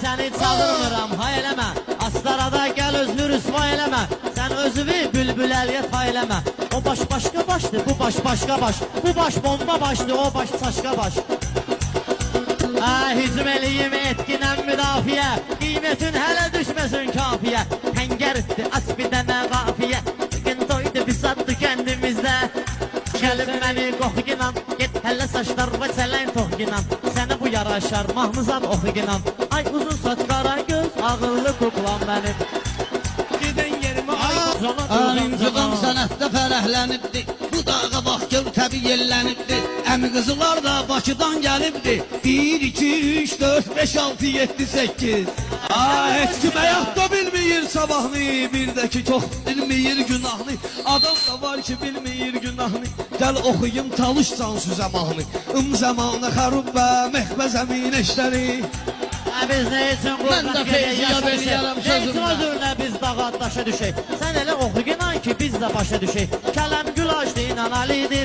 səni çağırmıram, hay eləmə. Astarada gəl özünü rüsva eləmə. Sən özünü bülbül əliyə tay eləmə. O baş başqa başdır, bu baş başqa baş. Bu baş bomba başdır, o baş çaşqa baş. Hücum eləyim etkinən müdafiə. Qiymətin hələ düşməsin kafiyə. Həngərdir, aç bir dənə qafiyə. Bugün doydu, biz atdı kəndimizdə. Gəlib məni qoxginan, get hələ saçlar və çələn toxginan. Sənə bu yaraşar, mahmızad oxuginan. Ay uzun saç, qara göz, ağıllı kuklan mənim. Gedən yerimi ay uzana durdan İntiqam sənətdə fərəhlənibdi. Bu dağa bax gör təbi yellənibdi. Əmi qızılar da Bakıdan gəlibdi. 1, 2, 3, 4, 5, 6, 7, 8. Heç kim həyatda bilməyir sabahını, bir də ki çox bilməyir günahını. Adam da var ki bilməyir günahını. Gəl oxuyum talışsan süzə mahnı. Zamanı xarubə mehbə zəmin eşləri. Biz nə üçün Mən də feyziya veriyərəm sözümlə. Nə üçün biz dağa daşa düşək. Sən elə oxu inan ki biz də başa düşək. Kələm gül açdı inan Ali'di.